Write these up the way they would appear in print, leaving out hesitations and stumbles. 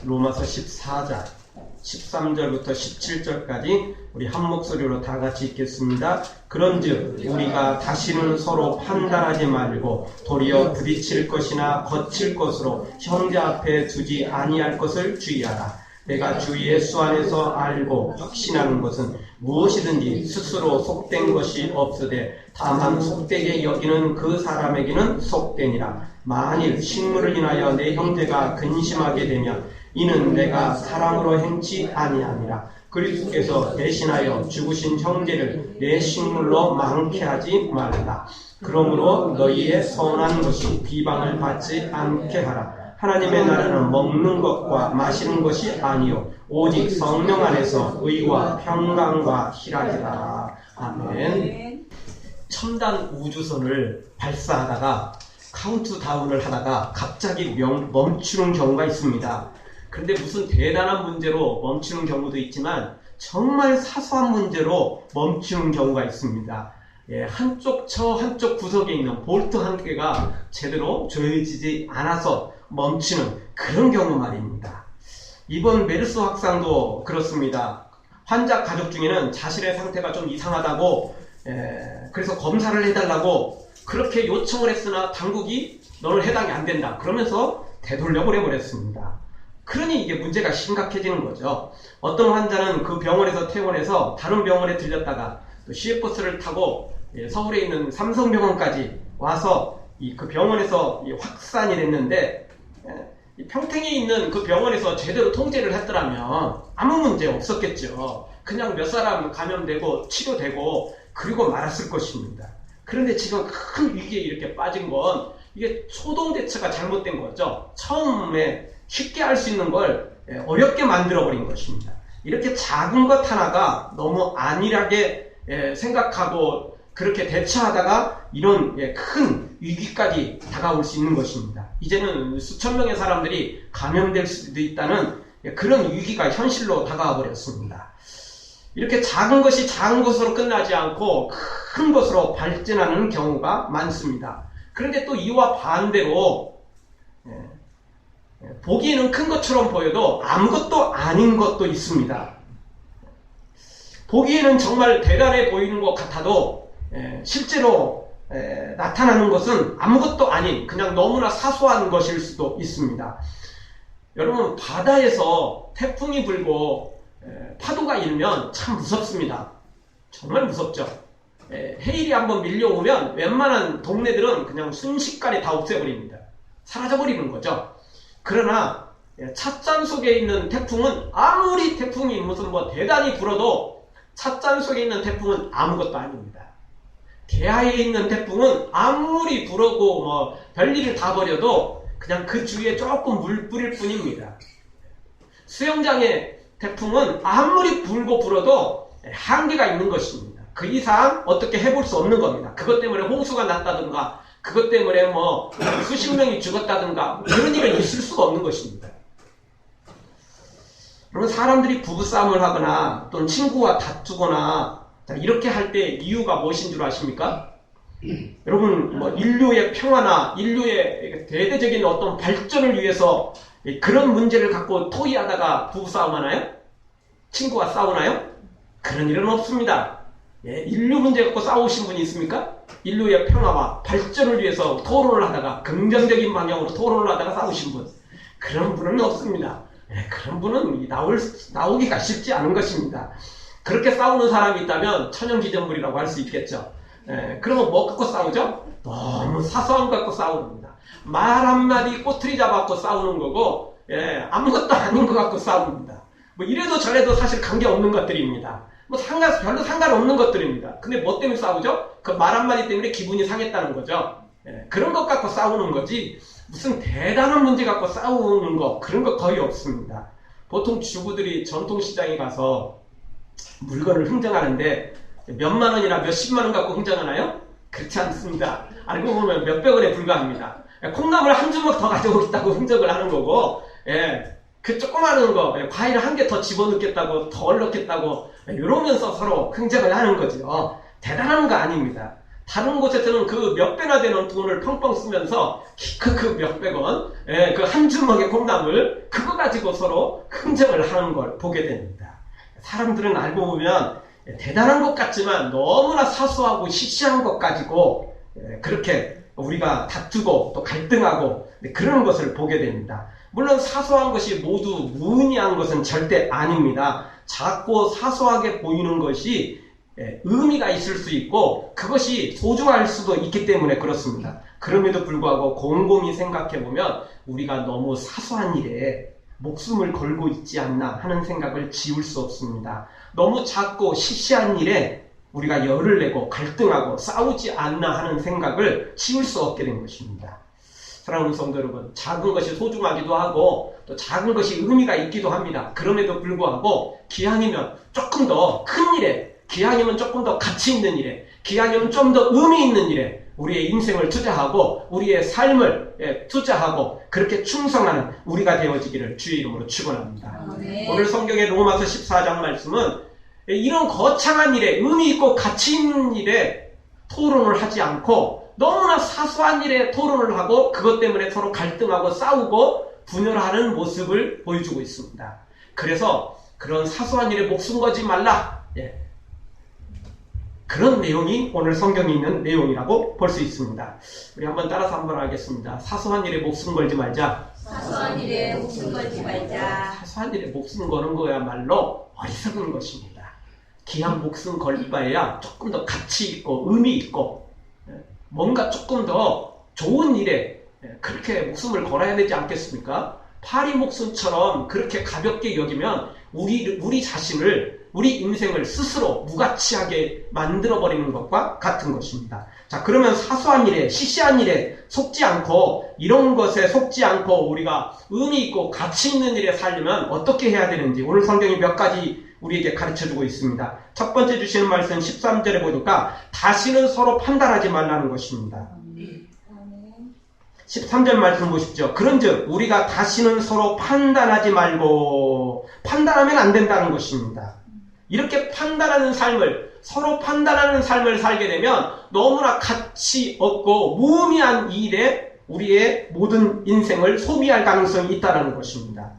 로마서 14장 13절부터 17절까지 우리 한 목소리로 다 같이 읽겠습니다. 그런즉 우리가 다시는 서로 판단하지 말고 도리어 부딪힐 것이나 거칠 것으로 형제 앞에 두지 아니할 것을 주의하라. 내가 주 예수 안에서 알고 확신하는 것은 무엇이든지 스스로 속된 것이 없으되 다만 속되게 여기는 그 사람에게는 속되니라. 만일 식물을 인하여 내 형제가 근심하게 되면 이는 내가 사랑으로 행치 아니함이라. 그리스도께서 대신하여 죽으신 형제를 내 식물로 망케 하지 말라. 그러므로 너희의 선한 것이 비방을 받지 않게 하라. 하나님의 나라는 먹는 것과 마시는 것이 아니요 오직 성령 안에서 의와 평강과 희락이라. 아멘. 첨단 우주선을 발사하다가 카운트다운을 하다가 갑자기 멈추는 경우가 있습니다. 그런데 무슨 대단한 문제로 멈추는 경우도 있지만 정말 사소한 문제로 멈추는 경우가 있습니다. 한쪽 구석에 있는 볼트 한 개가 제대로 조여지지 않아서 멈추는 그런 경우 말입니다. 이번 메르스 확산도 그렇습니다. 환자 가족 중에는 자신의 상태가 좀 이상하다고 그래서 검사를 해달라고 그렇게 요청을 했으나 당국이 너는 해당이 안 된다 그러면서 되돌려 보내버렸습니다. 그러니 이게 문제가 심각해지는 거죠. 어떤 환자는 그 병원에서 퇴원해서 다른 병원에 들렸다가 또 시외버스를 타고 서울에 있는 삼성병원까지 와서 그 병원에서 확산이 됐는데 평택에 있는 그 병원에서 제대로 통제를 했더라면 아무 문제 없었겠죠. 그냥 몇 사람 감염되고 치료되고 그리고 말았을 것입니다. 그런데 지금 큰 위기에 이렇게 빠진 건 이게 초동 대처가 잘못된 거죠. 처음에 쉽게 할 수 있는 걸 어렵게 만들어버린 것입니다. 이렇게 작은 것 하나가 너무 안일하게 생각하고 그렇게 대처하다가 이런 큰 위기까지 다가올 수 있는 것입니다. 이제는 수천 명의 사람들이 감염될 수도 있다는 그런 위기가 현실로 다가와 버렸습니다. 이렇게 작은 것이 작은 것으로 끝나지 않고 큰 것으로 발전하는 경우가 많습니다. 그런데 또 이와 반대로 보기에는 큰 것처럼 보여도 아무것도 아닌 것도 있습니다. 보기에는 정말 대단해 보이는 것 같아도 실제로 나타나는 것은 아무것도 아닌 그냥 너무나 사소한 것일 수도 있습니다. 여러분, 바다에서 태풍이 불고 파도가 일면 참 무섭습니다. 정말 무섭죠. 해일이 한번 밀려오면 웬만한 동네들은 그냥 순식간에 다 없애버립니다. 사라져버리는 거죠. 그러나 찻잔 속에 있는 태풍은 아무리 태풍이 무슨 대단히 불어도 찻잔 속에 있는 태풍은 아무것도 아닙니다. 개하에 있는 태풍은 아무리 불어고 별일을 다 벌여도 그냥 그 주위에 조금 물 뿌릴 뿐입니다. 수영장의 태풍은 아무리 불고 불어도 한계가 있는 것입니다. 그 이상 어떻게 해볼 수 없는 겁니다. 그것 때문에 홍수가 났다든가 그것 때문에 수십 명이 죽었다든가 그런 일은 있을 수가 없는 것입니다. 여러분, 사람들이 부부싸움을 하거나 또는 친구와 다투거나 이렇게 할 때 이유가 무엇인 줄 아십니까? 여러분, 인류의 평화나 인류의 대대적인 어떤 발전을 위해서 그런 문제를 갖고 토의하다가 부부싸움 하나요? 친구와 싸우나요? 그런 일은 없습니다. 인류 문제 갖고 싸우신 분이 있습니까? 인류의 평화와 발전을 위해서 토론을 하다가 긍정적인 방향으로 토론을 하다가 싸우신 분, 그런 분은 없습니다. 그런 분은 나오기가 쉽지 않은 것입니다. 그렇게 싸우는 사람이 있다면 천연기념물이라고 할 수 있겠죠. 그러면 뭐 갖고 싸우죠? 너무 사소한 거 갖고 싸웁니다. 말 한마디 꼬투리 잡아갖고 싸우는 거고 아무것도 아닌 거 갖고 싸웁니다. 이래도 저래도 사실 관계없는 것들입니다. 별로 상관없는 것들입니다. 근데 뭐 때문에 싸우죠? 그 말 한마디 때문에 기분이 상했다는 거죠. 그런 것 갖고 싸우는 거지 무슨 대단한 문제 갖고 싸우는 거 그런 거 거의 없습니다. 보통 주부들이 전통시장에 가서 물건을 흥정하는데 몇만 원이나 몇십만 원 갖고 흥정하나요? 그렇지 않습니다. 알고 보면 몇백 원에 불과합니다. 콩나물 한 주먹 더 가져오겠다고 흥정을 하는 거고 그 조그마한 거 과일 한 개 더 집어넣겠다고 더 넣겠다고 이러면서 서로 흥정을 하는 거죠. 대단한 거 아닙니다. 다른 곳에서는 그 몇 배나 되는 돈을 펑펑 쓰면서 그 몇백 원, 그 한 주먹의 콩나물, 그거 가지고 서로 흥정을 하는 걸 보게 됩니다. 사람들은 알고 보면 대단한 것 같지만 너무나 사소하고 시시한 것 가지고 그렇게 우리가 다투고 또 갈등하고 그런 것을 보게 됩니다. 물론 사소한 것이 모두 무의미한 것은 절대 아닙니다. 작고 사소하게 보이는 것이 의미가 있을 수 있고 그것이 소중할 수도 있기 때문에 그렇습니다. 그럼에도 불구하고 곰곰이 생각해보면 우리가 너무 사소한 일에 목숨을 걸고 있지 않나 하는 생각을 지울 수 없습니다. 너무 작고 시시한 일에 우리가 열을 내고 갈등하고 싸우지 않나 하는 생각을 지울 수 없게 된 것입니다. 사랑하는 성도 여러분, 작은 것이 소중하기도 하고 또 작은 것이 의미가 있기도 합니다. 그럼에도 불구하고 기왕이면 조금 더 큰 일에, 기왕이면 조금 더 가치 있는 일에, 기왕이면 좀 더 의미 있는 일에 우리의 인생을 투자하고 우리의 삶을 투자하고 그렇게 충성하는 우리가 되어지기를 주의 이름으로 축원합니다. 오늘 성경의 로마서 14장 말씀은 이런 거창한 일에, 의미 있고 가치 있는 일에 토론을 하지 않고 너무나 사소한 일에 토론을 하고 그것 때문에 서로 갈등하고 싸우고 분열하는 모습을 보여주고 있습니다. 그래서 그런 사소한 일에 목숨 걸지 말라. 그런 내용이 오늘 성경에 있는 내용이라고 볼 수 있습니다. 우리 한번 따라서 한번 하겠습니다. 사소한 일에 목숨 걸지 말자. 사소한 일에 목숨 걸지 말자. 사소한 일에 목숨 거는 거야말로 어리석은 것입니다. 귀한 목숨 걸 바에야 조금 더 가치 있고 의미 있고 뭔가 조금 더 좋은 일에 그렇게 목숨을 걸어야 되지 않겠습니까? 파리 목숨처럼 그렇게 가볍게 여기면 우리 자신을, 우리 인생을 스스로 무가치하게 만들어버리는 것과 같은 것입니다. 자, 그러면 사소한 일에, 시시한 일에 속지 않고 이런 것에 속지 않고 우리가 의미 있고 가치 있는 일에 살려면 어떻게 해야 되는지 오늘 성경이 몇 가지 우리에게 가르쳐주고 있습니다. 첫 번째 주시는 말씀 13절에 보니까 다시는 서로 판단하지 말라는 것입니다. 13절 말씀 보십시오. 그런즉 우리가 다시는 서로 판단하지 말고, 판단하면 안 된다는 것입니다. 이렇게 판단하는 삶을, 서로 판단하는 삶을 살게 되면 너무나 가치 없고 무의미한 일에 우리의 모든 인생을 소비할 가능성이 있다는 것입니다.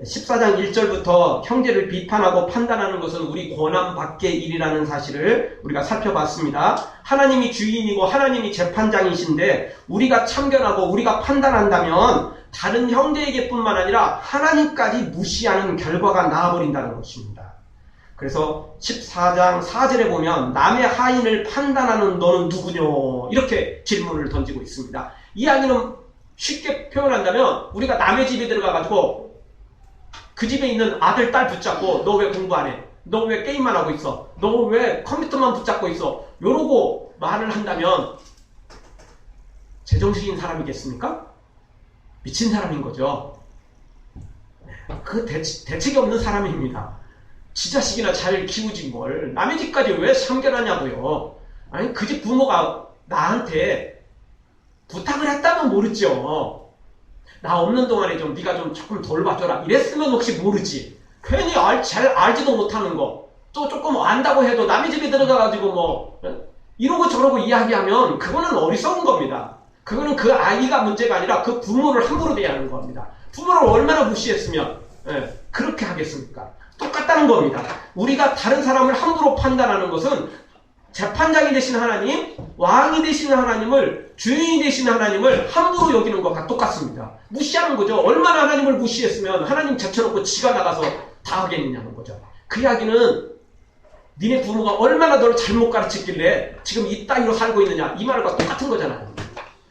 14장 1절부터 형제를 비판하고 판단하는 것은 우리 권한 밖의 일이라는 사실을 우리가 살펴봤습니다. 하나님이 주인이고 하나님이 재판장이신데 우리가 참견하고 우리가 판단한다면 다른 형제에게 뿐만 아니라 하나님까지 무시하는 결과가 나와버린다는 것입니다. 그래서 14장 4절에 보면 남의 하인을 판단하는 너는 누구뇨? 이렇게 질문을 던지고 있습니다. 이야기는 쉽게 표현한다면 우리가 남의 집에 들어가가지고 그 집에 있는 아들, 딸 붙잡고 너 왜 공부 안 해? 너 왜 게임만 하고 있어? 너 왜 컴퓨터만 붙잡고 있어? 요러고 말을 한다면 제정신인 사람이겠습니까? 미친 사람인 거죠. 그 대책이 없는 사람입니다. 지 자식이나 잘 키우지 뭘 남의 집까지 왜 참견하냐고요. 아니 그 집 부모가 나한테 부탁을 했다면 모르죠. 나 없는 동안에 좀 네가 좀 조금 돌봐줘라 이랬으면 혹시 모르지. 괜히 잘 알지도 못하는 거 또 조금 안다고 해도 남의 집에 들어가가지고 뭐 이러고 저러고 이야기하면 그거는 어리석은 겁니다. 그거는 그 아이가 문제가 아니라 그 부모를 함부로 대하는 겁니다. 부모를 얼마나 무시했으면 그렇게 하겠습니까? 똑같다는 겁니다. 우리가 다른 사람을 함부로 판단하는 것은 재판장이 되신 하나님, 왕이 되신 하나님을, 주인이 되신 하나님을 함부로 여기는 것과 똑같습니다. 무시하는 거죠. 얼마나 하나님을 무시했으면 하나님 제쳐놓고 지가 나가서 다 하겠느냐는 거죠. 그 이야기는 니네 부모가 얼마나 너를 잘못 가르쳤길래 지금 이 따위로 살고 있느냐 이 말과 똑같은 거잖아요.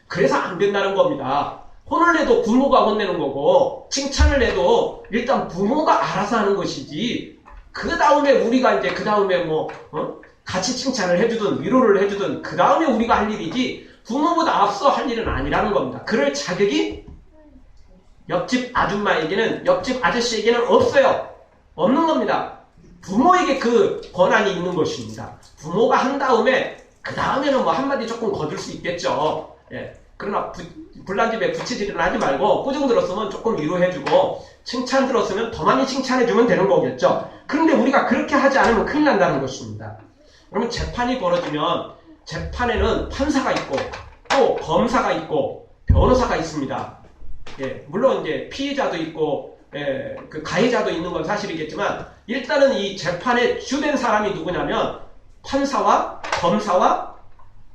그래서 안 된다는 겁니다. 혼을 내도 부모가 혼내는 거고 칭찬을 해도 일단 부모가 알아서 하는 것이지 그 다음에 우리가 이제 그 다음에 같이 칭찬을 해주든 위로를 해주든 그 다음에 우리가 할 일이지 부모보다 앞서 할 일은 아니라는 겁니다. 그럴 자격이 옆집 아줌마에게는 옆집 아저씨에게는 없어요. 없는 겁니다. 부모에게 그 권한이 있는 것입니다. 부모가 한 다음에 그 다음에는 뭐 한마디 조금 거둘 수 있겠죠. 그러나 불난 집에 부채질은 하지 말고 꾸중 들었으면 조금 위로해주고 칭찬 들었으면 더 많이 칭찬해주면 되는 거겠죠. 그런데 우리가 그렇게 하지 않으면 큰일 난다는 것입니다. 그러면 재판이 벌어지면 재판에는 판사가 있고 또 검사가 있고 변호사가 있습니다. 예, 물론 이제 피해자도 있고 그 가해자도 있는 건 사실이겠지만 일단은 이 재판의 주된 사람이 누구냐면 판사와 검사와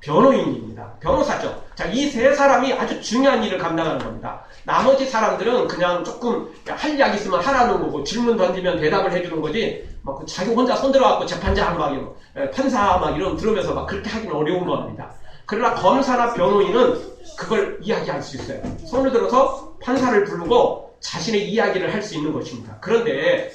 변호인입니다. 변호사죠. 자, 이 세 사람이 아주 중요한 일을 감당하는 겁니다. 나머지 사람들은 그냥 조금 할 이야기 있으면 하라는 거고 질문 던지면 대답을 해주는 거지 막 자기 혼자 손들어갖고 재판장 막 판사 막 이런 들으면서 막 그렇게 하기는 어려운 겁니다. 그러나 검사나 변호인은 그걸 이야기할 수 있어요. 손을 들어서 판사를 부르고 자신의 이야기를 할 수 있는 것입니다. 그런데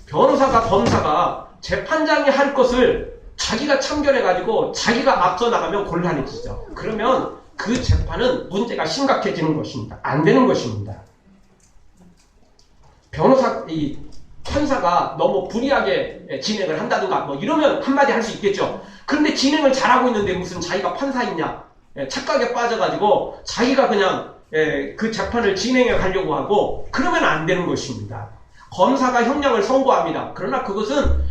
변호사가 검사가 재판장이 할 것을 자기가 참견해가지고 자기가 앞서 나가면 곤란해지죠. 그러면 그 재판은 문제가 심각해지는 것입니다. 안 되는 것입니다. 판사가 너무 불이하게 진행을 한다든가 뭐 이러면 한마디 할 수 있겠죠. 그런데 진행을 잘하고 있는데 무슨 자기가 판사이냐 착각에 빠져가지고 자기가 그냥 그 재판을 진행해 가려고 하고 그러면 안 되는 것입니다. 검사가 형량을 선고합니다. 그러나 그것은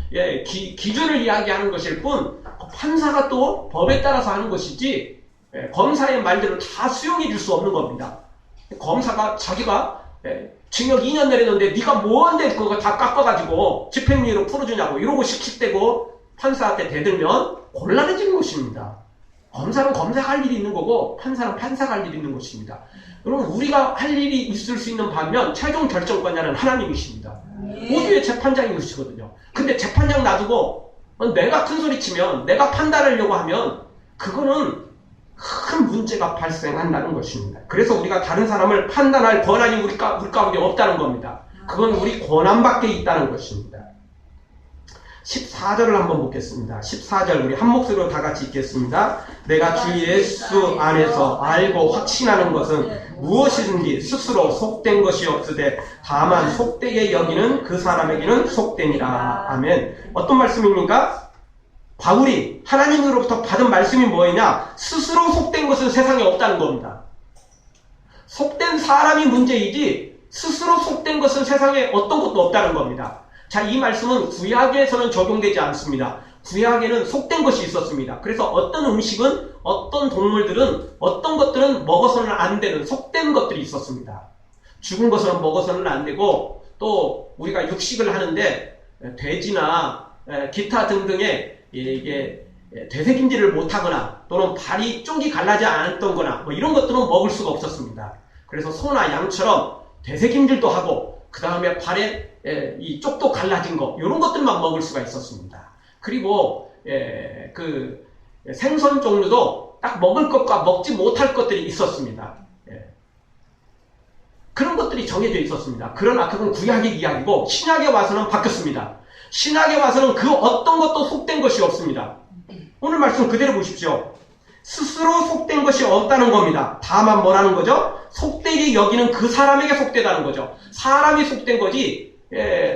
기준을 이야기하는 것일 뿐 판사가 또 법에 따라서 하는 것이지 검사의 말들을 다 수용해 줄 수 없는 겁니다. 검사가 자기가 징역 2년 내렸는데 네가 뭐한데 그거 다 깎아가지고 집행유예로 풀어주냐고 이러고 씩씩대고 판사한테 대들면 곤란해지는 것입니다. 검사는 검사가 할 일이 있는 거고 판사는 판사가 할 일이 있는 것입니다. 여러분 우리가 할 일이 있을 수 있는 반면 최종 결정권자는 하나님이십니다. 모두의 재판장이 계시거든요. 근데 재판장 놔두고 내가 큰 소리 치면 내가 판단하려고 하면 그거는 큰 문제가 발생한다는 것입니다. 그래서 우리가 다른 사람을 판단할 권한이 우리 가운데 없다는 겁니다. 그건 우리 권한밖에 있다는 것입니다. 14절을 한번 보겠습니다. 14절 우리 한 목소리로 다 같이 읽겠습니다. 내가 주 예수 안에서 알고 확신하는 것은 무엇이든지 스스로 속된 것이 없으되 다만 속되게 여기는 그 사람에게는 속되니라. 아멘. 어떤 말씀입니까? 바울이 하나님으로부터 받은 말씀이 뭐냐? 스스로 속된 것은 세상에 없다는 겁니다. 속된 사람이 문제이지 스스로 속된 것은 세상에 어떤 것도 없다는 겁니다. 자, 이 말씀은 구약에서는 적용되지 않습니다. 구약에는 속된 것이 있었습니다. 그래서 어떤 음식은, 어떤 동물들은, 어떤 것들은 먹어서는 안 되는 속된 것들이 있었습니다. 죽은 것은 먹어서는 안 되고, 또 우리가 육식을 하는데 돼지나 기타 등등의 이게 되새김질을 못하거나 또는 발이 쪽이 갈라지 않았던 거나 뭐 이런 것들은 먹을 수가 없었습니다. 그래서 소나 양처럼 되새김질도 하고 그 다음에 발에 이 쪽도 갈라진 거 이런 것들만 먹을 수가 있었습니다. 그리고 그 생선 종류도 딱 먹을 것과 먹지 못할 것들이 있었습니다. 그런 것들이 정해져 있었습니다. 그러나 그건 구약의 이야기고 신약에 와서는 바뀌었습니다. 신약에 와서는 그 어떤 것도 속된 것이 없습니다. 오늘 말씀 그대로 보십시오. 스스로 속된 것이 없다는 겁니다. 다만 뭐라는 거죠? 속되게 여기는 그 사람에게 속되다는 거죠. 사람이 속된 거지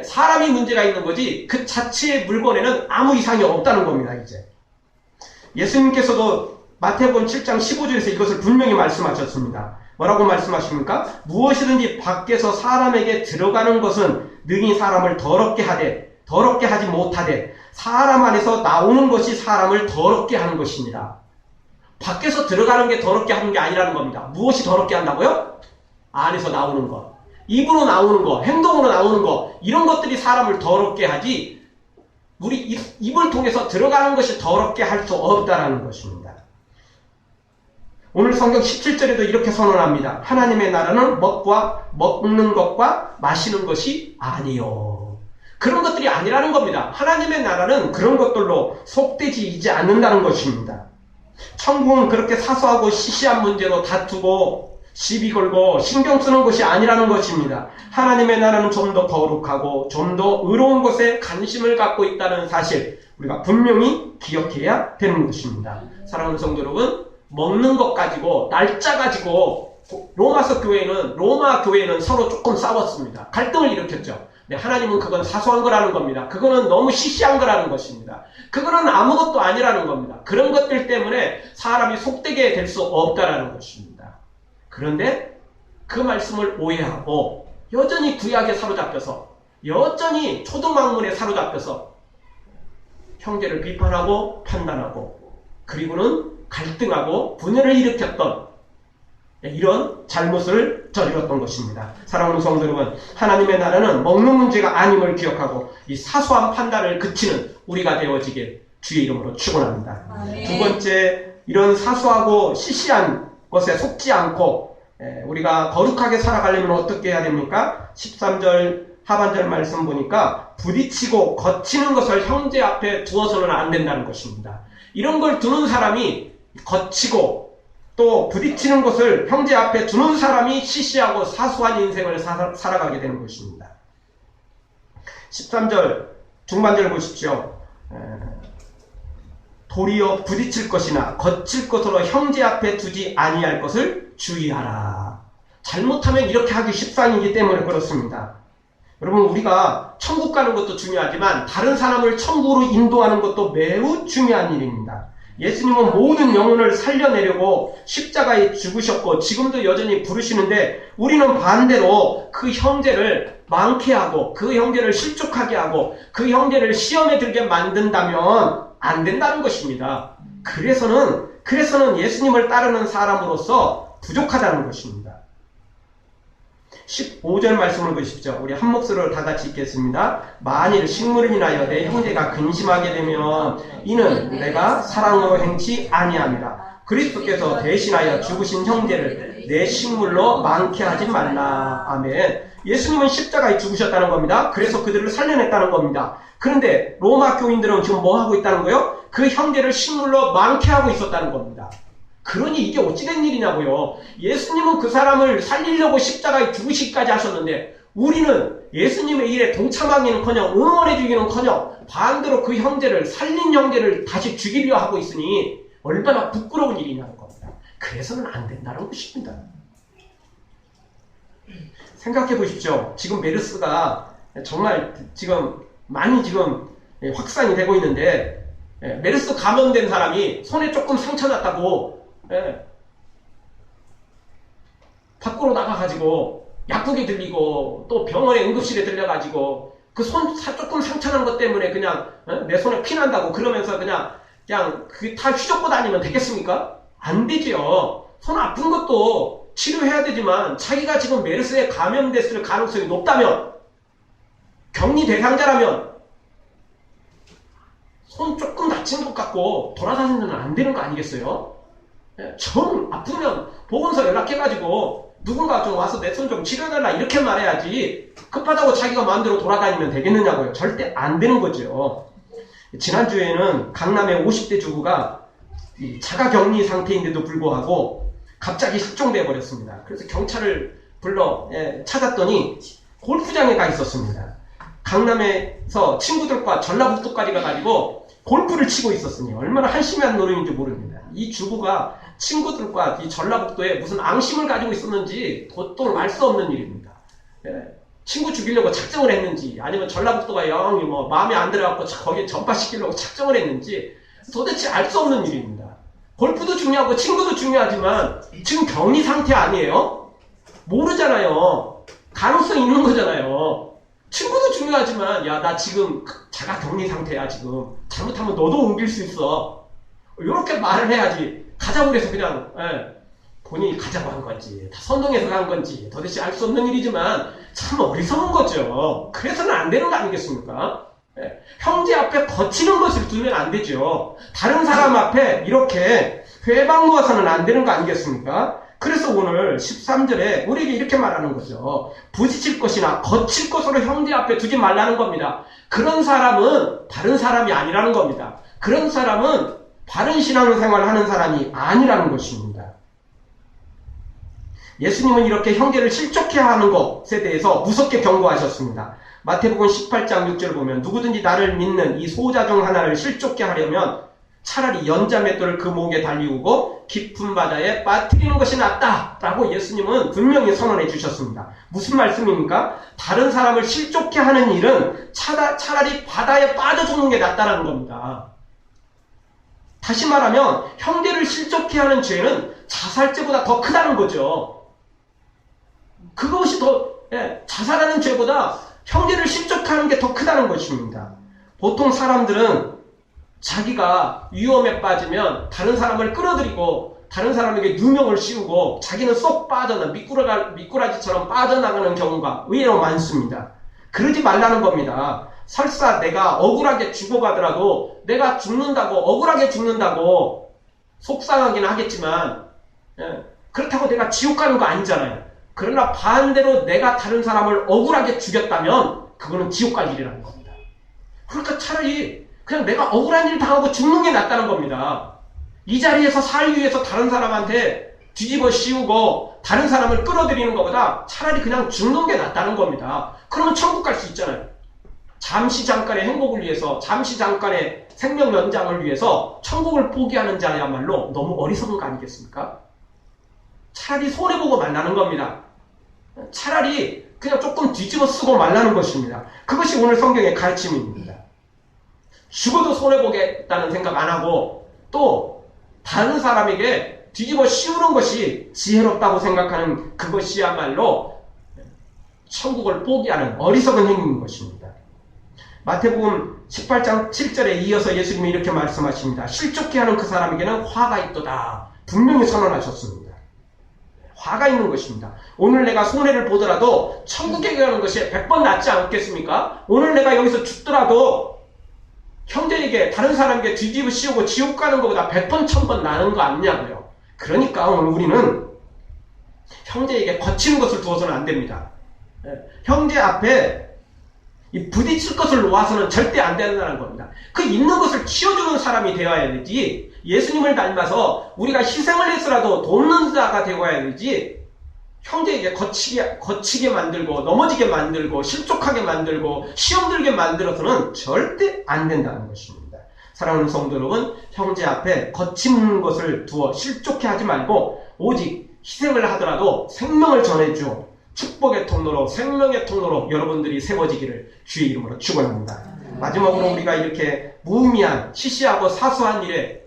사람이 문제가 있는 거지 그 자체의 물건에는 아무 이상이 없다는 겁니다. 이제 예수님께서도 마태복음 7장 15절에서 이것을 분명히 말씀하셨습니다. 뭐라고 말씀하십니까? 무엇이든지 밖에서 사람에게 들어가는 것은 능히 사람을 더럽게 하지 못하되 사람 안에서 나오는 것이 사람을 더럽게 하는 것입니다. 밖에서 들어가는 게 더럽게 하는 게 아니라는 겁니다. 무엇이 더럽게 한다고요? 안에서 나오는 것, 입으로 나오는 것, 행동으로 나오는 것, 이런 것들이 사람을 더럽게 하지 우리 입을 통해서 들어가는 것이 더럽게 할 수 없다는 것입니다. 오늘 성경 17절에도 이렇게 선언합니다. 하나님의 나라는 먹는 것과 마시는 것이 아니요. 그런 것들이 아니라는 겁니다. 하나님의 나라는 그런 것들로 속되지 않는다는 것입니다. 천국은 그렇게 사소하고 시시한 문제로 다투고 시비 걸고 신경 쓰는 것이 아니라는 것입니다. 하나님의 나라는 좀 더 거룩하고 좀 더 의로운 것에 관심을 갖고 있다는 사실 우리가 분명히 기억해야 되는 것입니다. 사랑하는 성도 여러분, 먹는 것 가지고 날짜 가지고 로마 교회는 서로 조금 싸웠습니다. 갈등을 일으켰죠. 네, 하나님은 그건 사소한 거라는 겁니다. 그거는 너무 시시한 거라는 것입니다. 그거는 아무것도 아니라는 겁니다. 그런 것들 때문에 사람이 속되게 될 수 없다라는 것입니다. 그런데 그 말씀을 오해하고 여전히 구약에 사로잡혀서 여전히 초등학문에 사로잡혀서 형제를 비판하고 판단하고 그리고는 갈등하고 분열을 일으켰던 이런 잘못을 저질렀던 것입니다. 사랑하는 성도 여러분, 하나님의 나라는 먹는 문제가 아님을 기억하고 이 사소한 판단을 그치는 우리가 되어지길 주의 이름으로 축원합니다. 아멘. 두 번째, 이런 사소하고 시시한 것에 속지 않고 우리가 거룩하게 살아가려면 어떻게 해야 됩니까? 13절 하반절 말씀 보니까 부딪히고 거치는 것을 형제 앞에 두어서는 안 된다는 것입니다. 이런 걸 두는 사람이, 거치고 또 부딪히는 것을 형제 앞에 두는 사람이 시시하고 사소한 인생을 살아가게 되는 것입니다. 13절 중반절 보십시오. 도리어 부딪힐 것이나 거칠 것으로 형제 앞에 두지 아니할 것을 주의하라. 잘못하면 이렇게 하기 십상이기 때문에 그렇습니다. 여러분, 우리가 천국 가는 것도 중요하지만 다른 사람을 천국으로 인도하는 것도 매우 중요한 일입니다. 예수님은 모든 영혼을 살려내려고 십자가에 죽으셨고 지금도 여전히 부르시는데, 우리는 반대로 그 형제를 망케하고 그 형제를 실족하게 하고 그 형제를 시험에 들게 만든다면 안 된다는 것입니다. 그래서는 예수님을 따르는 사람으로서 부족하다는 것입니다. 15절 말씀을 보십시오. 우리 한 목소리로 다 같이 읽겠습니다. 만일 식물을 인하여 내 형제가 근심하게 되면 이는 내가 사랑으로 행치 아니함이라. 그리스도께서 대신하여 죽으신 형제를 내 식물로 많게 하지 말라. 아멘. 예수님은 십자가에 죽으셨다는 겁니다. 그래서 그들을 살려냈다는 겁니다. 그런데 로마 교인들은 지금 뭐 하고 있다는 거예요? 그 형제를 식물로 많게 하고 있었다는 겁니다. 그러니 이게 어찌된 일이냐고요. 예수님은 그 사람을 살리려고 십자가에 죽으시기까지 하셨는데, 우리는 예수님의 일에 동참하기는커녕 응원해주기는커녕 반대로 그 형제를, 살린 형제를 다시 죽이려 하고 있으니 얼마나 부끄러운 일이냐는 겁니다. 그래서는 안 된다는 것입니다. 생각해 보십시오. 지금 메르스가 정말 지금 많이 확산이 되고 있는데, 메르스 감염된 사람이 손에 조금 상처 났다고 밖으로 나가가지고 약국에 들리고 또 병원에 응급실에 들려가지고 그 손 조금 상처난 것 때문에 그냥 내 손에 피 난다고 그러면서 그냥 그 다 휘젓고 다니면 되겠습니까? 안 되죠. 손 아픈 것도 치료해야 되지만 자기가 지금 메르스에 감염됐을 가능성이 높다면, 격리 대상자라면 손 조금 다친 것 같고 돌아다니면 안 되는 거 아니겠어요? 정 아프면 보건소 연락해가지고 누군가 좀 와서 내 손 좀 치료해달라 이렇게 말해야지, 급하다고 자기가 마음대로 돌아다니면 되겠느냐고요. 절대 안 되는 거죠. 지난주에는 강남의 50대 주부가 자가격리 상태인데도 불구하고 갑자기 실종되어 버렸습니다. 그래서 경찰을 불러 찾았더니 골프장에 가 있었습니다. 강남에서 친구들과 전라북도까지 가가지고 골프를 치고 있었으니 얼마나 한심한 노릇인지 모릅니다. 이 주부가 친구들과 이 전라북도에 무슨 앙심을 가지고 있었는지 도통 알 수 없는 일입니다. 친구 죽이려고 작정을 했는지, 아니면 전라북도가 영 마음에 안 들어갖고 거기에 전파시키려고 작정을 했는지 도대체 알 수 없는 일입니다. 골프도 중요하고 친구도 중요하지만 지금 격리 상태 아니에요? 모르잖아요. 가능성이 있는 거잖아요. 친구도 중요하지만, 야, 나 지금 자가 격리 상태야, 지금. 잘못하면 너도 옮길 수 있어. 이렇게 말을 해야지. 가자고 그래서 그냥, 본인이 가자고 한 건지, 다 선동해서 간 건지, 도대체 알 수 없는 일이지만, 참 어리석은 거죠. 그래서는 안 되는 거 아니겠습니까? 형제 앞에 거치는 것을 두면 안 되죠. 다른 사람 앞에 이렇게 회방 놓아서는 안 되는 거 아니겠습니까? 그래서 오늘 13절에 우리에게 이렇게 말하는 거죠. 부딪힐 것이나 거칠 것으로 형제 앞에 두지 말라는 겁니다. 그런 사람은 다른 사람이 아니라는 겁니다. 그런 사람은 바른 신앙생활을 하는 사람이 아니라는 것입니다. 예수님은 이렇게 형제를 실족해 하는 것에 대해서 무섭게 경고하셨습니다. 마태복음 18장 6절을 보면 누구든지 나를 믿는 이 소자 중 하나를 실족해 하려면 차라리 연자맷돌을 그 목에 달리우고 깊은 바다에 빠뜨리는 것이 낫다라고 예수님은 분명히 선언해 주셨습니다. 무슨 말씀입니까? 다른 사람을 실족해 하는 일은 차라리 바다에 빠져 죽는 게 낫다라는 겁니다. 다시 말하면 형제를 실족해 하는 죄는 자살죄보다 더 크다는 거죠. 그것이 자살하는 죄보다 형제를 실족하는 게 더 크다는 것입니다. 보통 사람들은 자기가 위험에 빠지면 다른 사람을 끌어들이고 다른 사람에게 누명을 씌우고 자기는 쏙 미꾸라지처럼 빠져나가는 경우가 의외로 많습니다. 그러지 말라는 겁니다. 설사 내가 억울하게 죽어가더라도 내가 억울하게 죽는다고 속상하긴 하겠지만 그렇다고 내가 지옥 가는 거 아니잖아요. 그러나 반대로 내가 다른 사람을 억울하게 죽였다면 그거는 지옥 갈 일이라는 겁니다. 그러니까 차라리 그냥 내가 억울한 일 당하고 죽는 게 낫다는 겁니다. 이 자리에서 살기 위해서 다른 사람한테 뒤집어 씌우고 다른 사람을 끌어들이는 것보다 차라리 그냥 죽는 게 낫다는 겁니다. 그러면 천국 갈 수 있잖아요. 잠시 잠깐의 행복을 위해서, 잠시 잠깐의 생명 연장을 위해서 천국을 포기하는 자야말로 너무 어리석은 거 아니겠습니까? 차라리 손해보고 말라는 겁니다. 차라리 그냥 조금 뒤집어 쓰고 말라는 것입니다. 그것이 오늘 성경의 가르침입니다. 죽어도 손해보겠다는 생각 안 하고 또 다른 사람에게 뒤집어 씌우는 것이 지혜롭다고 생각하는 그것이야말로 천국을 포기하는 어리석은 행위인 것입니다. 마태복음 18장 7절에 이어서 예수님이 이렇게 말씀하십니다. 실족해 하는 그 사람에게는 화가 있도다. 분명히 선언하셨습니다. 화가 있는 것입니다. 오늘 내가 손해를 보더라도 천국에 가는 것이 100번 낫지 않겠습니까? 오늘 내가 여기서 죽더라도 형제에게 다른 사람에게 뒤집어 씌우고 지옥 가는 것보다 100번 1000번 나는 거 아니냐고요. 그러니까 오늘 우리는 형제에게 거치는 것을 두어서는 안 됩니다. 형제 앞에 이 부딪힐 것을 놓아서는 절대 안 된다는 겁니다. 그 있는 것을 치워주는 사람이 되어야 되지, 예수님을 닮아서 우리가 희생을 해서라도 돕는 자가 되어야 되지, 형제에게 거치게 만들고 넘어지게 만들고 실족하게 만들고 시험 들게 만들어서는 절대 안 된다는 것입니다. 사랑하는 성도 여러분, 형제 앞에 거친 것을 두어 실족해 하지 말고 오직 희생을 하더라도 생명을 전해주어 축복의 통로로, 생명의 통로로 여러분들이 세워지기를 주의 이름으로 축원합니다. 마지막으로 우리가 이렇게 무의미한 시시하고 사소한 일에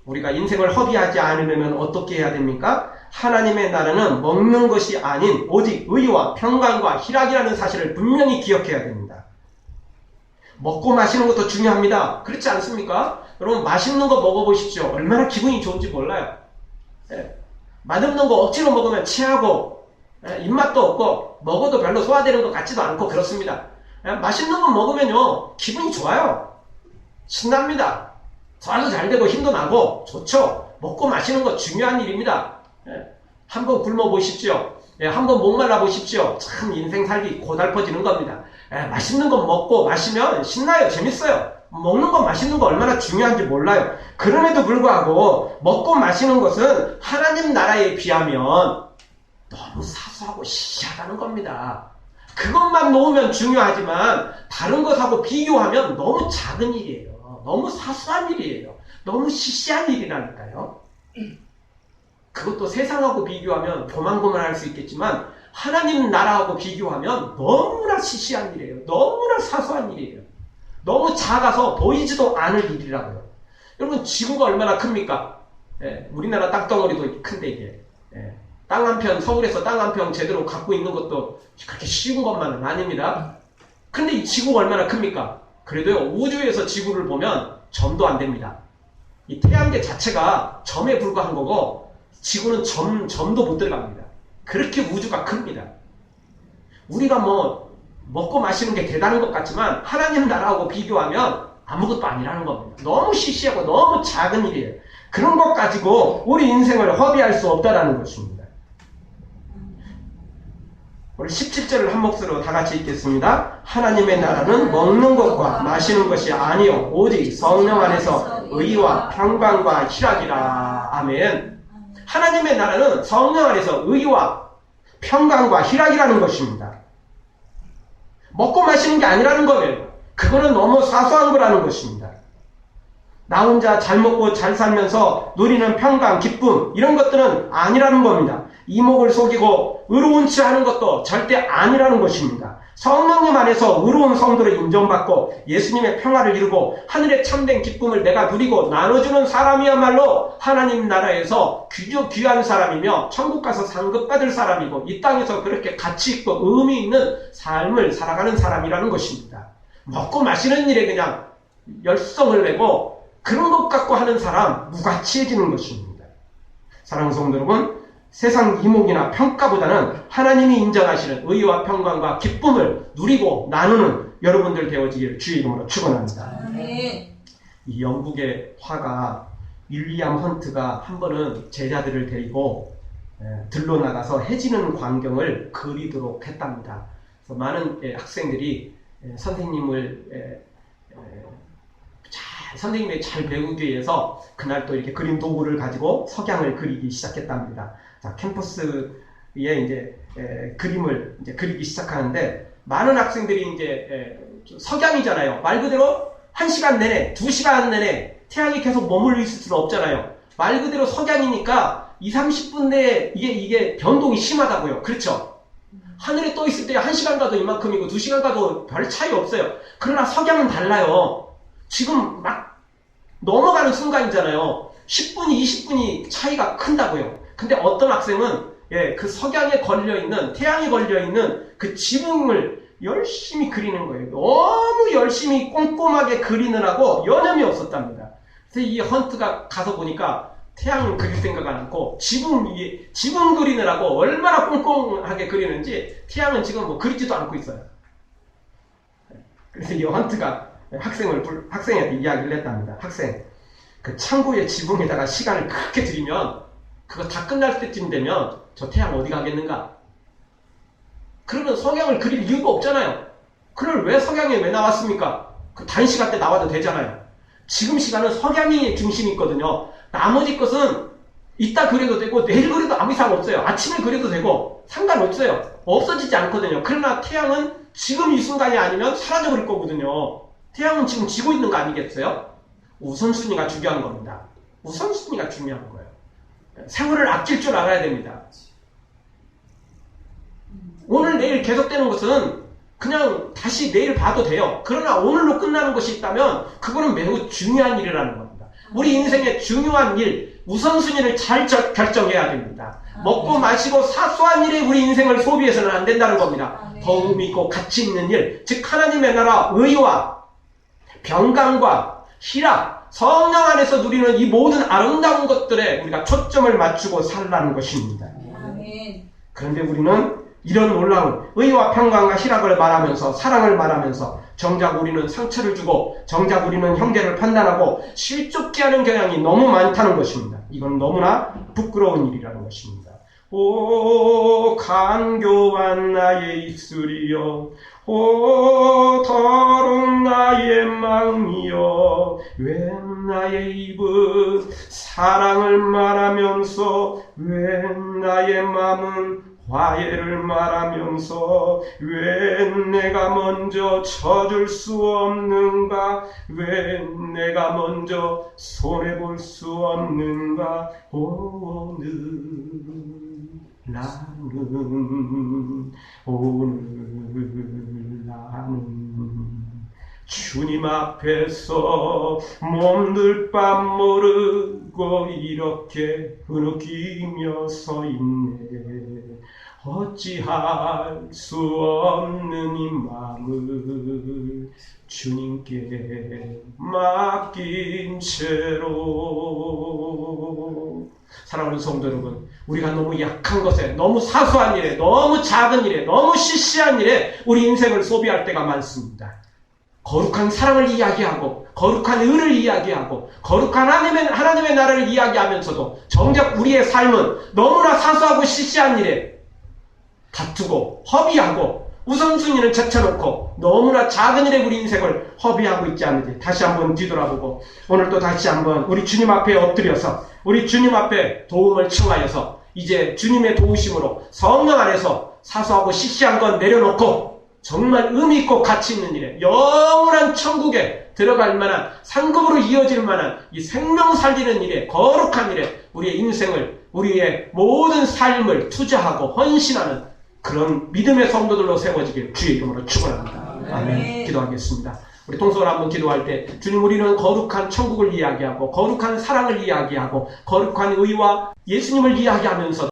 우리가 인생을 허비하지 않으려면 어떻게 해야 됩니까? 하나님의 나라는 먹는 것이 아닌 오직 의와 평강과 희락이라는 사실을 분명히 기억해야 됩니다. 먹고 마시는 것도 중요합니다. 그렇지 않습니까? 여러분, 맛있는 거 먹어보십시오. 얼마나 기분이 좋은지 몰라요. 맛없는 거 억지로 먹으면 체하고 입맛도 없고 먹어도 별로 소화되는 것 같지도 않고 그렇습니다. 맛있는 거 먹으면요 기분이 좋아요. 신납니다. 소화도 잘 되고 힘도 나고 좋죠. 먹고 마시는 거 중요한 일입니다. 한번 굶어 보십시오. 한번 목말라 보십시오. 참 인생 살기 고달퍼지는 겁니다. 맛있는 거 먹고 마시면 신나요. 재밌어요. 먹는 거 마시는 거 얼마나 중요한지 몰라요. 그럼에도 불구하고 먹고 마시는 것은 하나님 나라에 비하면 너무 사소하고 시시하다는 겁니다. 그것만 놓으면 중요하지만 다른 것하고 비교하면 너무 작은 일이에요. 너무 사소한 일이에요. 너무 시시한 일이라니까요. 그것도 세상하고 비교하면 고만고만할 수 있겠지만 하나님 나라하고 비교하면 너무나 시시한 일이에요. 너무나 사소한 일이에요. 너무 작아서 보이지도 않을 일이라고요. 여러분, 지구가 얼마나 큽니까? 우리나라 땅덩어리도 큰데 이게. 땅 한 편, 서울에서 땅 한 편 제대로 갖고 있는 것도 그렇게 쉬운 것만은 아닙니다. 근데 이 지구가 얼마나 큽니까? 그래도요, 우주에서 지구를 보면 점도 안 됩니다. 이 태양계 자체가 점에 불과한 거고, 지구는 점도 못 들어갑니다. 그렇게 우주가 큽니다. 우리가 먹고 마시는 게 대단한 것 같지만, 하나님 나라하고 비교하면 아무것도 아니라는 겁니다. 너무 시시하고 너무 작은 일이에요. 그런 것 가지고 우리 인생을 허비할 수 없다라는 것입니다. 우리 17절을 한 목소리로 다 같이 읽겠습니다. 하나님의 나라는 먹는 것과 마시는 것이 아니요 오직 성령 안에서 의와 평강과 희락이라. 아멘. 하나님의 나라는 성령 안에서 의와 평강과 희락이라는 것입니다. 먹고 마시는 게 아니라는 거예요. 그거는 너무 사소한 거라는 것입니다. 나 혼자 잘 먹고 잘 살면서 누리는 평강, 기쁨 이런 것들은 아니라는 겁니다. 이목을 속이고 의로운 치 하는 것도 절대 아니라는 것입니다. 성령님 안에서 의로운 성도를 인정받고 예수님의 평화를 이루고 하늘의 참된 기쁨을 내가 누리고 나눠주는 사람이야말로 하나님 나라에서 귀한 사람이며 천국 가서 상급받을 사람이고 이 땅에서 그렇게 가치 있고 의미 있는 삶을 살아가는 사람이라는 것입니다. 먹고 마시는 일에 그냥 열성을 내고 그런 것 갖고 하는 사람 무가치해지는 것입니다. 사랑하는 성도 여러분, 세상 이목이나 평가보다는 하나님이 인정하시는 의와 평강과 기쁨을 누리고 나누는 여러분들 되어지기를 주의 이름으로 축원합니다. 아멘. 이 영국의 화가 윌리엄 헌트가 한 번은 제자들을 데리고 들로 나가서 해지는 광경을 그리도록 했답니다. 그래서 많은 학생들이 선생님을 선생님이 잘 배우기 위해서 그날 또 이렇게 그림 도구를 가지고 석양을 그리기 시작했답니다. 자, 캠퍼스에 이제 그림을 이제 그리기 시작하는데 많은 학생들이 이제 석양이잖아요. 말 그대로 1시간 내내, 2시간 내내 태양이 계속 머물러 있을 수는 없잖아요. 말 그대로 석양이니까 20-30분 내에 이게 변동이 심하다고요. 그렇죠? 하늘에 떠 있을 때 1시간 가도 이만큼이고 2시간 가도 별 차이 없어요. 그러나 석양은 달라요. 지금 막 넘어가는 순간이잖아요. 10분이 20분이 차이가 큰다고요. 근데 어떤 학생은 그 석양에 걸려있는, 태양에 걸려있는 그 지붕을 열심히 그리는 거예요. 너무 열심히 꼼꼼하게 그리느라고 여념이 없었답니다. 그래서 이 헌트가 가서 보니까 태양을 그릴 생각 안 하고 지붕 그리느라고 얼마나 꼼꼼하게 그리는지 태양은 지금 뭐 그리지도 않고 있어요. 그래서 이 헌트가 학생한테 이야기를 했답니다. 학생, 그 창고의 지붕에다가 시간을 그렇게 들이면 그거 다 끝날 때쯤 되면 저 태양 어디 가겠는가? 그러면 석양을 그릴 이유가 없잖아요. 그걸 왜 석양에 왜 나왔습니까? 그 단시간 때 나와도 되잖아요. 지금 시간은 석양이 중심이 있거든요. 나머지 것은 이따 그려도 되고 내일 그려도 아무 이상 없어요. 아침에 그려도 되고 상관없어요. 없어지지 않거든요. 그러나 태양은 지금 이 순간이 아니면 사라져버릴 거거든요. 태양은 지금 지고 있는 거 아니겠어요? 우선순위가 중요한 겁니다. 우선순위가 중요한 거예요. 세월을 아낄 줄 알아야 됩니다. 오늘 내일 계속되는 것은 그냥 다시 내일 봐도 돼요. 그러나 오늘로 끝나는 것이 있다면 그거는 매우 중요한 일이라는 겁니다. 우리 인생의 중요한 일, 우선순위를 잘 결정해야 됩니다. 먹고 마시고 사소한 일에 우리 인생을 소비해서는 안 된다는 겁니다. 더 의미 있고 가치 있는 일, 즉 하나님의 나라 의와 평강과 희락, 성령 안에서 누리는 이 모든 아름다운 것들에 우리가 초점을 맞추고 살라는 것입니다. 아멘. 그런데 우리는 이런 놀라운 의와 평강과 희락을 말하면서 사랑을 말하면서 정작 우리는 상처를 주고 정작 우리는 형제를 판단하고 실족게 하는 경향이 너무 많다는 것입니다. 이건 너무나 부끄러운 일이라는 것입니다. 오 간교한 나의 입술이여, 오 더러운 나의 마음이여, 왜 나의 입은 사랑을 말하면서 왜 나의 마음은 화해를 말하면서 왜 내가 먼저 져줄 수 없는가, 왜 내가 먼저 손해볼 수 없는가. 오늘 나는 주님 앞에서 몸둘 바 모르고 이렇게 흐느끼며 서 있네. 어찌할 수 없는 이 마음을 주님께 맡긴 채로. 사랑하는 성도 여러분, 우리가 너무 약한 것에, 너무 사소한 일에, 너무 작은 일에, 너무 시시한 일에 우리 인생을 소비할 때가 많습니다. 거룩한 사랑을 이야기하고 거룩한 의를 이야기하고 거룩한 하나님의 나라를 이야기하면서도 정작 우리의 삶은 너무나 사소하고 시시한 일에 다투고 허비하고 우선순위는 제쳐놓고 너무나 작은 일에 우리 인생을 허비하고 있지 않은지 다시 한번 뒤돌아보고 오늘도 다시 한번 우리 주님 앞에 엎드려서 우리 주님 앞에 도움을 청하여서 이제 주님의 도우심으로 성령 안에서 사소하고 시시한 건 내려놓고 정말 의미 있고 가치 있는 일에 영원한 천국에 들어갈 만한 상급으로 이어질 만한 이 생명 살리는 일에 거룩한 일에 우리의 인생을 우리의 모든 삶을 투자하고 헌신하는 그런 믿음의 성도들로 세워지길 주의 이름으로 축원합니다. 아멘. 기도하겠습니다. 우리 통성을 한번 기도할 때 주님, 우리는 거룩한 천국을 이야기하고 거룩한 사랑을 이야기하고 거룩한 의와 예수님을 이야기하면서